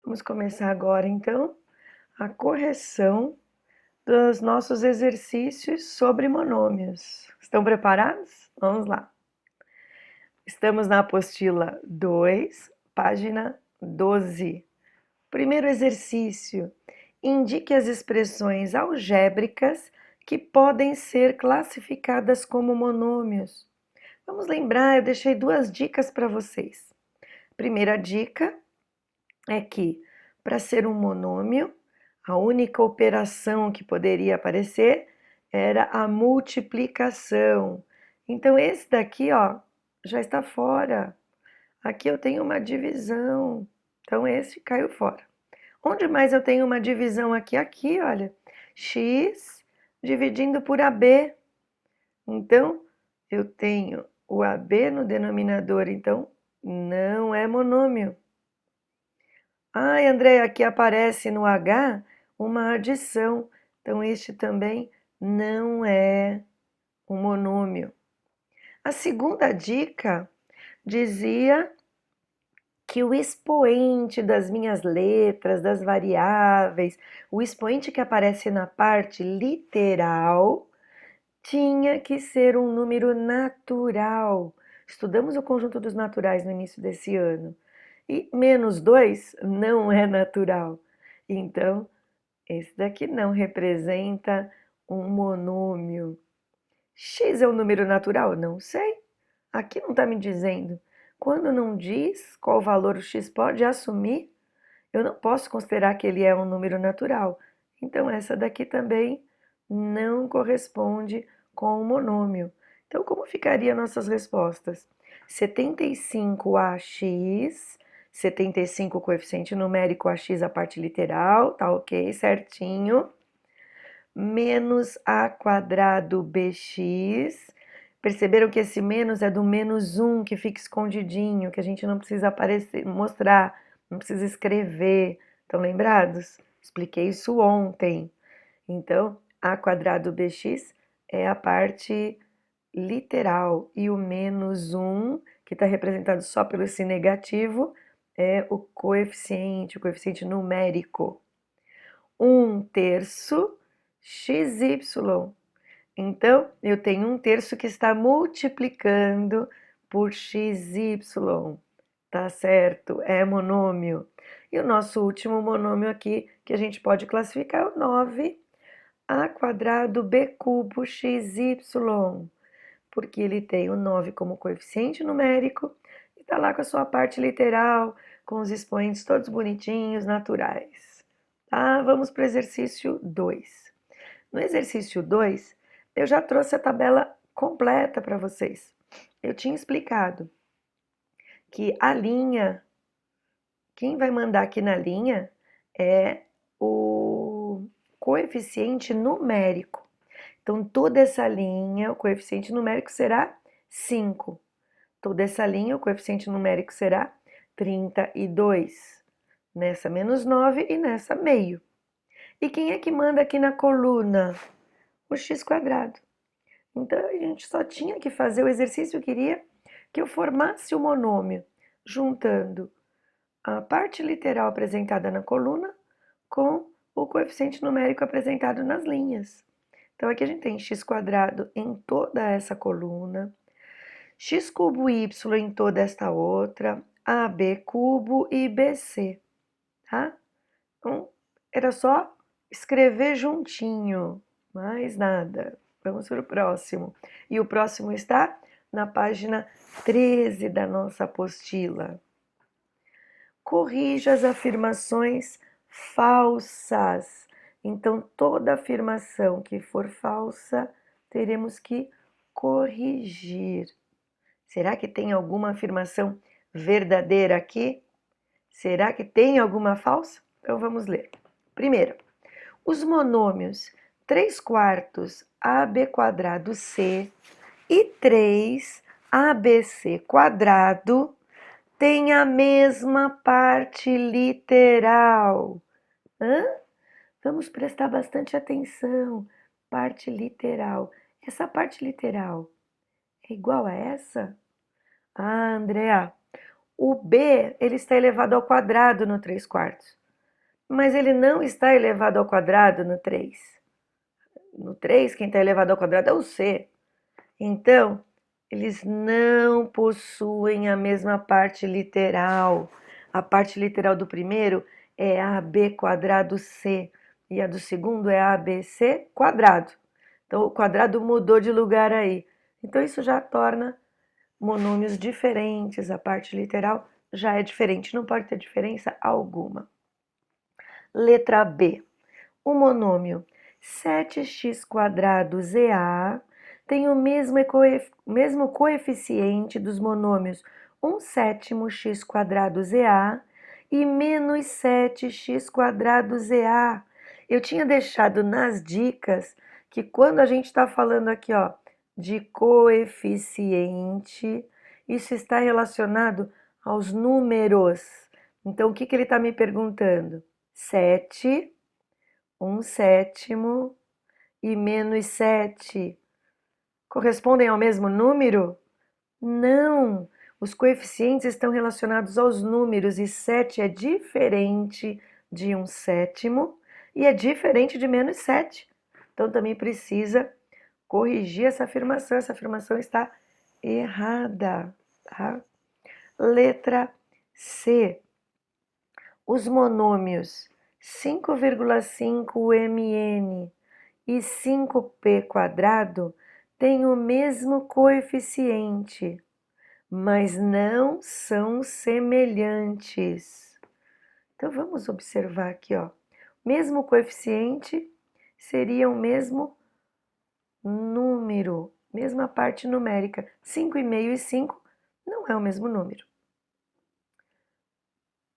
Vamos começar agora, então, a correção dos nossos exercícios sobre monômios. Estão preparados? Vamos lá. Estamos na apostila 2, página 12. Primeiro exercício. Indique as expressões algébricas que podem ser classificadas como monômios. Vamos lembrar, eu deixei duas dicas para vocês. Primeira dica é que, para ser um monômio, a única operação que poderia aparecer era a multiplicação. Então, esse daqui, ó, já está fora. Aqui eu tenho uma divisão. Então, esse caiu fora. Onde mais eu tenho uma divisão aqui? Aqui, olha. X dividindo por AB. Então, eu tenho o AB no denominador. Então, não é monômio. Ai, André, aqui aparece no H uma adição. Então, este também não é um monômio. A segunda dica dizia que o expoente das minhas letras, das variáveis, o expoente que aparece na parte literal, tinha que ser um número natural. Estudamos o conjunto dos naturais no início desse ano. E menos 2 não é natural. Então, esse daqui não representa um monômio. X é um número natural? Não sei. Aqui não está me dizendo. Quando não diz qual valor o x pode assumir, eu não posso considerar que ele é um número natural. Então, essa daqui também não corresponde com o monômio. Então, como ficariam nossas respostas? 75AX, 75 coeficiente numérico AX, a parte literal, tá ok, certinho. Menos A quadrado BX. Perceberam que esse menos é do menos 1 que fica escondidinho, que a gente não precisa aparecer, mostrar, não precisa escrever. Estão lembrados? Expliquei isso ontem. Então, A quadrado BX é a parte literal e o menos 1, que está representado só pelo esse negativo, é o coeficiente numérico. 1/3 XY. Então, eu tenho 1/3 que está multiplicando por XY. Tá certo? É monômio. E o nosso último monômio aqui, que a gente pode classificar, é o 9A quadrado B cubo XY. Porque ele tem o 9 como coeficiente numérico e está lá com a sua parte literal, com os expoentes todos bonitinhos, naturais. Tá? Vamos para o exercício 2. No exercício 2, eu já trouxe a tabela completa para vocês. Eu tinha explicado que a linha, quem vai mandar aqui na linha é o coeficiente numérico. Então, toda essa linha, o coeficiente numérico será 5. Toda essa linha, o coeficiente numérico será 32. Nessa menos 9 e nessa meio. E quem é que manda aqui na coluna? O x quadrado. Então, a gente só tinha que fazer o exercício, queria que eu formasse o monômio, juntando a parte literal apresentada na coluna com o coeficiente numérico apresentado nas linhas. Então, aqui a gente tem x quadrado em toda essa coluna, x cubo y em toda esta outra, ab cubo e bc, tá? Então, era só escrever juntinho, mais nada. Vamos para o próximo. E o próximo está na página 13 da nossa apostila. Corrija as afirmações falsas. Então, toda afirmação que for falsa, teremos que corrigir. Será que tem alguma afirmação verdadeira aqui? Será que tem alguma falsa? Então, vamos ler. Primeiro, os monômios 3/4 AB quadrado C e 3ABC quadrado têm a mesma parte literal. Hã? Vamos prestar bastante atenção. Parte literal. Essa parte literal é igual a essa? Ah, Andrea, o B ele está elevado ao quadrado no 3/4. mas ele não está elevado ao quadrado no 3. No 3, quem está elevado ao quadrado é o c. Então, eles não possuem a mesma parte literal. A parte literal do primeiro é AB quadrado C e a do segundo é ABC quadrado. Então, o quadrado mudou de lugar aí. Então, isso já torna monômios diferentes. A parte literal já é diferente, não pode ter diferença alguma. Letra B. O monômio 7x² ZA tem o mesmo coeficiente dos monômios 1/7 x² ZA e menos 7x² ZA. Eu tinha deixado nas dicas que quando a gente está falando aqui, ó, de coeficiente, isso está relacionado aos números. Então, o que ele está me perguntando? 7, 1/7 e menos 7 correspondem ao mesmo número? Não! Os coeficientes estão relacionados aos números e 7 é diferente de 1/7 e é diferente de menos 7. Então também precisa corrigir essa afirmação. Essa afirmação está errada, tá? Letra C. Os monômios 5,5mn e 5p² têm o mesmo coeficiente, mas não são semelhantes. Então vamos observar aqui, ó. Mesmo coeficiente seria o mesmo número, mesma parte numérica. 5,5 e 5 não é o mesmo número.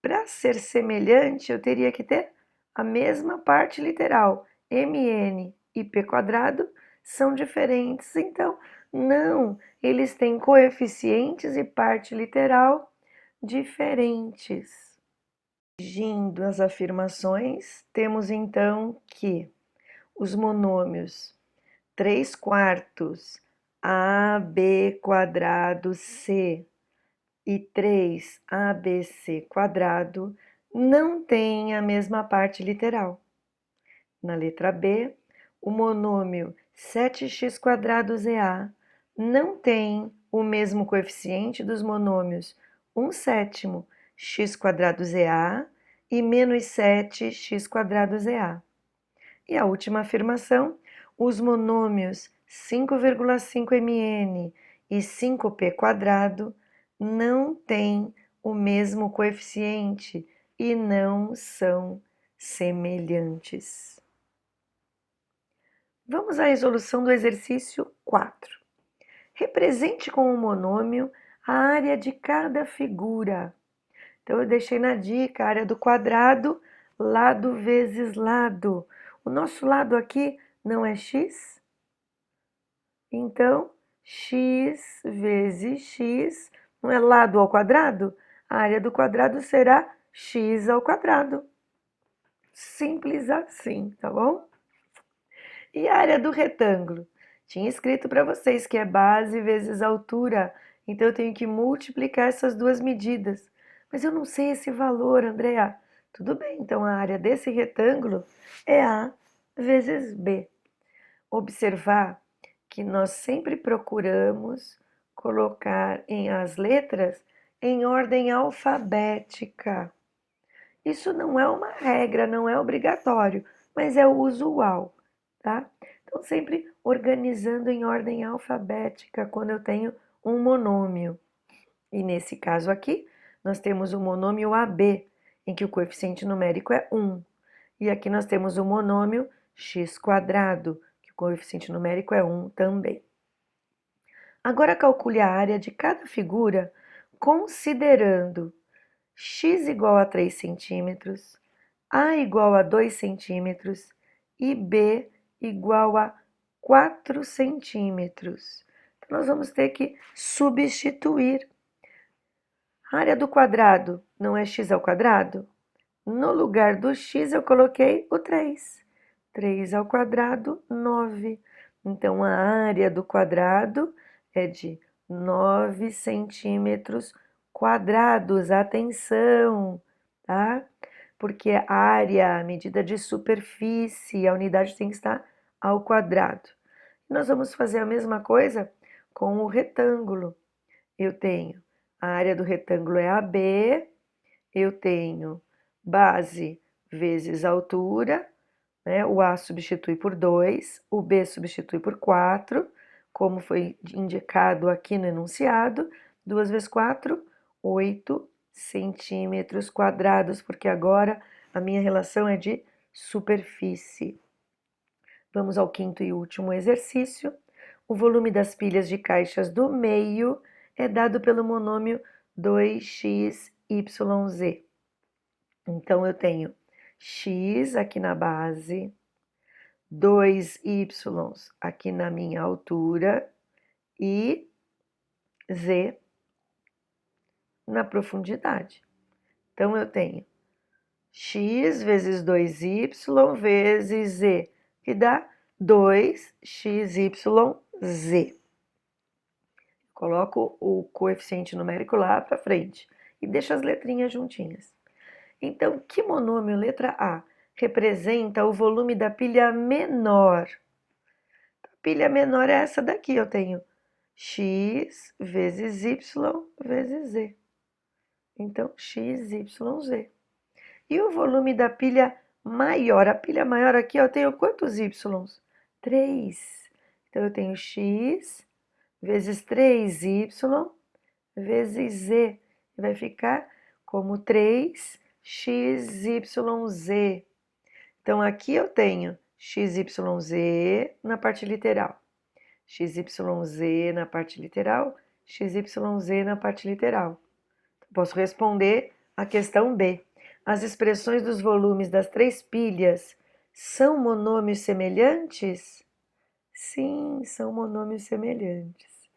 Para ser semelhante, eu teria que ter a mesma parte literal. Mn e p² são diferentes, então não, eles têm coeficientes e parte literal diferentes. Corrigindo as afirmações, temos então que os monômios 3/4 AB² e 3ABC² não têm a mesma parte literal. Na letra B, o monômio 7x² ZA não tem o mesmo coeficiente dos monômios 1/7 x² ZA e menos 7x² ZA. E a última afirmação, os monômios 5,5mn e 5p² não têm o mesmo coeficiente e não são semelhantes. Vamos à resolução do exercício 4. Represente com o monômio a área de cada figura. Então, eu deixei na dica a área do quadrado, lado vezes lado. O nosso lado aqui não é x? Então, x vezes x não é lado ao quadrado? A área do quadrado será x ao quadrado. Simples assim, tá bom? E a área do retângulo? Tinha escrito para vocês que é base vezes altura, então eu tenho que multiplicar essas duas medidas. Mas eu não sei esse valor, Andrea. Tudo bem, então a área desse retângulo é A vezes B. Observar que nós sempre procuramos colocar as letras em ordem alfabética. Isso não é uma regra, não é obrigatório, mas é o usual, tá? Então, sempre organizando em ordem alfabética quando eu tenho um monômio. E nesse caso aqui, nós temos o monômio AB, em que o coeficiente numérico é 1. E aqui nós temos o monômio x², que o coeficiente numérico é 1 também. Agora calcule a área de cada figura considerando x igual a 3 centímetros, a igual a 2 centímetros e b igual a 4 centímetros. Então, nós vamos ter que substituir. A área do quadrado não é x ao quadrado? No lugar do x eu coloquei o 3. 3 ao quadrado, 9. Então, a área do quadrado é de 9 centímetros quadrados. Atenção, tá? porque é área, a medida de superfície, a unidade tem que estar ao quadrado. Nós vamos fazer a mesma coisa com o retângulo. Eu tenho a área do retângulo é AB, eu tenho base vezes altura, né? O A substitui por 2, o B substitui por 4, como foi indicado aqui no enunciado. 2 vezes 4, 8 centímetros quadrados, porque agora a minha relação é de superfície. Vamos ao quinto e último exercício. O volume das pilhas de caixas do meio é dado pelo monômio 2xyz. Então, eu tenho x aqui na base, 2y aqui na minha altura e z na profundidade. Então, eu tenho x vezes 2y vezes z, que dá 2xyz. Coloco o coeficiente numérico lá para frente e deixo as letrinhas juntinhas. Então, que monômio, letra A, representa o volume da pilha menor? A pilha menor é essa daqui, eu tenho x vezes y vezes z. Então, xyz. E o volume da pilha maior? A pilha maior aqui eu tenho quantos y? 3. Então, eu tenho x vezes 3y vezes z. Vai ficar como 3xyz. Então, aqui eu tenho xyz na parte literal, xyz na parte literal, xyz na parte literal. Posso responder a questão B. As expressões dos volumes das três pilhas são monômios semelhantes? Sim, são monômios semelhantes.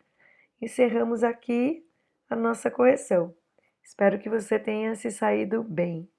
Encerramos aqui a nossa correção. Espero que você tenha se saído bem.